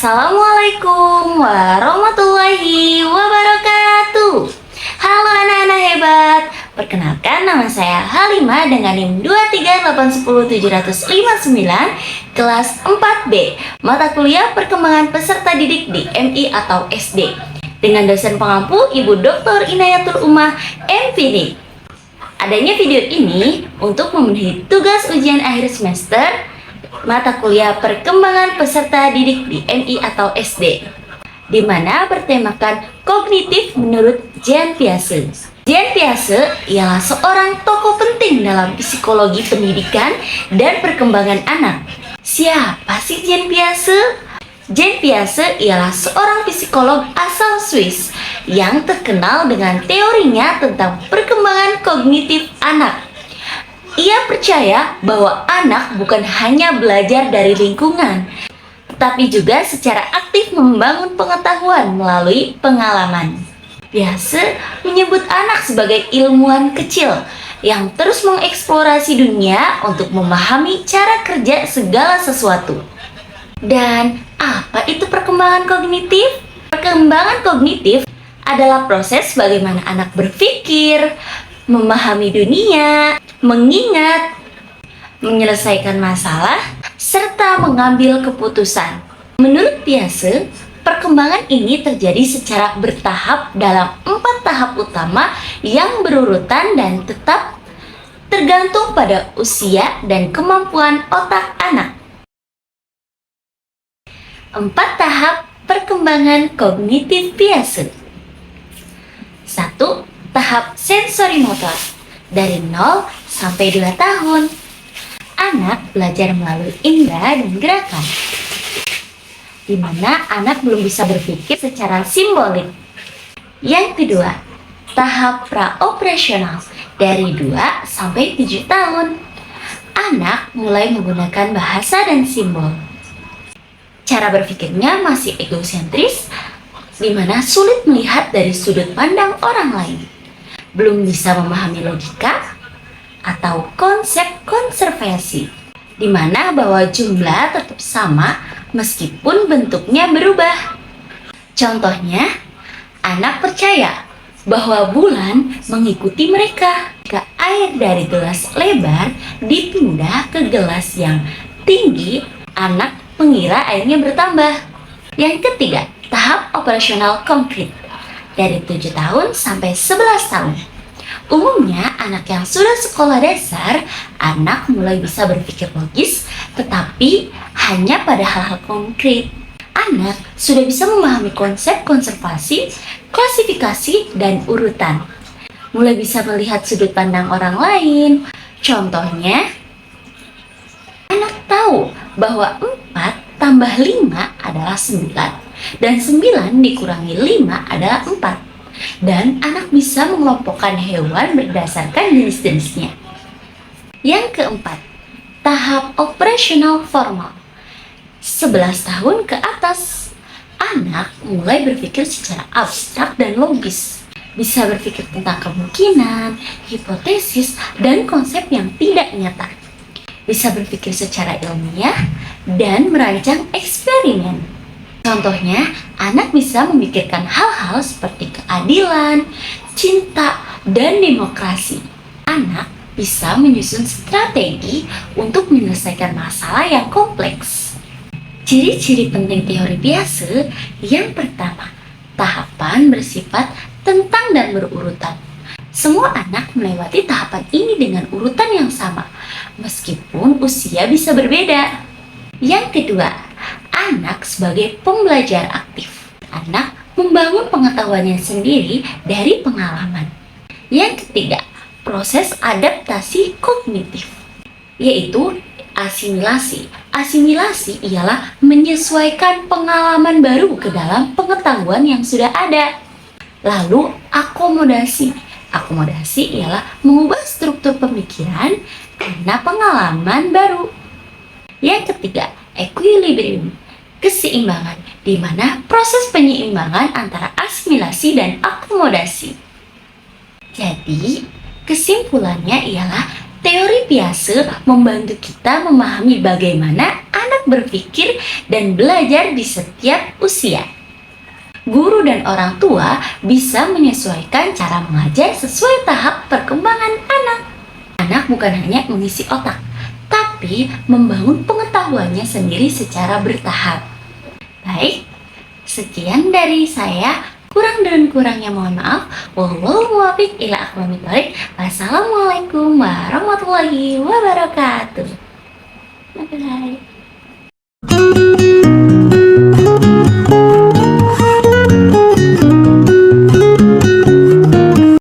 Assalamualaikum warahmatullahi wabarakatuh. Halo anak-anak hebat. Perkenalkan, nama saya Halimah dengan NIM 238107059 kelas 4B, mata kuliah perkembangan peserta didik di MI atau SD, dengan dosen pengampu Ibu Dr. Inayatul Umah MPD. Adanya video ini untuk memenuhi tugas ujian akhir semester mata kuliah perkembangan peserta didik di MI atau SD, di mana bertemakan kognitif menurut Jean Piaget. Jean Piaget ialah seorang tokoh penting dalam psikologi pendidikan dan perkembangan anak. Siapa sih Jean Piaget? Jean Piaget ialah seorang psikolog asal Swiss yang terkenal dengan teorinya tentang perkembangan kognitif anak. Ia percaya bahwa anak bukan hanya belajar dari lingkungan, tetapi juga secara aktif membangun pengetahuan melalui pengalaman. Piaget menyebut anak sebagai ilmuwan kecil yang terus mengeksplorasi dunia untuk memahami cara kerja segala sesuatu. Dan apa itu perkembangan kognitif? Perkembangan kognitif adalah proses bagaimana anak berpikir, memahami dunia, mengingat, menyelesaikan masalah, serta mengambil keputusan. Menurut Piaget, perkembangan ini terjadi secara bertahap dalam 4 tahap utama yang berurutan dan tetap tergantung pada usia dan kemampuan otak anak. 4 tahap perkembangan kognitif Piaget. 1. Tahap sensori motor, dari 0 sampai 2 tahun. Anak belajar melalui indera dan gerakan, di mana anak belum bisa berpikir secara simbolik. Yang kedua, tahap praoperasional, dari 2 sampai 7 tahun. Anak mulai menggunakan bahasa dan simbol. Cara berpikirnya masih egosentris, di mana sulit melihat dari sudut pandang orang lain. Belum bisa memahami logika atau konsep konservasi, di mana bahwa jumlah tetap sama meskipun bentuknya berubah. Contohnya, anak percaya bahwa bulan mengikuti mereka. Jika air dari gelas lebar dipindah ke gelas yang tinggi, anak mengira airnya bertambah. Yang ketiga, tahap operasional konkret, dari 7 tahun sampai 11 tahun. Umumnya, anak yang sudah sekolah dasar, anak mulai bisa berpikir logis, tetapi hanya pada hal-hal konkret. Anak sudah bisa memahami konsep konservasi, klasifikasi, dan urutan. Mulai bisa melihat sudut pandang orang lain. Contohnya, anak tahu bahwa 4 tambah 5 adalah 9, dan 9 dikurangi 5 adalah 4. Dan anak bisa mengelompokkan hewan berdasarkan jenis-jenisnya. Yang keempat, tahap operasional formal, 11 tahun ke atas. Anak mulai berpikir secara abstrak dan logis, bisa berpikir tentang kemungkinan, hipotesis, dan konsep yang tidak nyata. Bisa berpikir secara ilmiah dan merancang eksperimen. Contohnya, anak bisa memikirkan hal-hal seperti keadilan, cinta, dan demokrasi. Anak bisa menyusun strategi untuk menyelesaikan masalah yang kompleks. Ciri-ciri penting teori Piaget. Yang pertama, tahapan bersifat tentang dan berurutan. Semua anak melewati tahapan ini dengan urutan yang sama, meskipun usia bisa berbeda. Yang kedua, anak sebagai pembelajar aktif. Anak membangun pengetahuannya sendiri dari pengalaman. Yang ketiga, proses adaptasi kognitif, yaitu asimilasi. Asimilasi ialah menyesuaikan pengalaman baru ke dalam pengetahuan yang sudah ada. Lalu, akomodasi. Akomodasi ialah mengubah struktur pemikiran karena pengalaman baru. Yang ketiga, equilibrium, keseimbangan, di mana proses penyeimbangan antara asimilasi dan akomodasi. Jadi, kesimpulannya ialah teori Piaget membantu kita memahami bagaimana anak berpikir dan belajar di setiap usia. Guru dan orang tua bisa menyesuaikan cara mengajar sesuai tahap perkembangan anak. Anak bukan hanya mengisi otak, tapi membangun pengetahuannya sendiri secara bertahap. Baik, sekian dari saya. Kurang dan kurangnya mohon maaf. Wallahu muwaffiq ila aqwamit thoriq. Wassalamualaikum warahmatullahi wabarakatuh. Bye.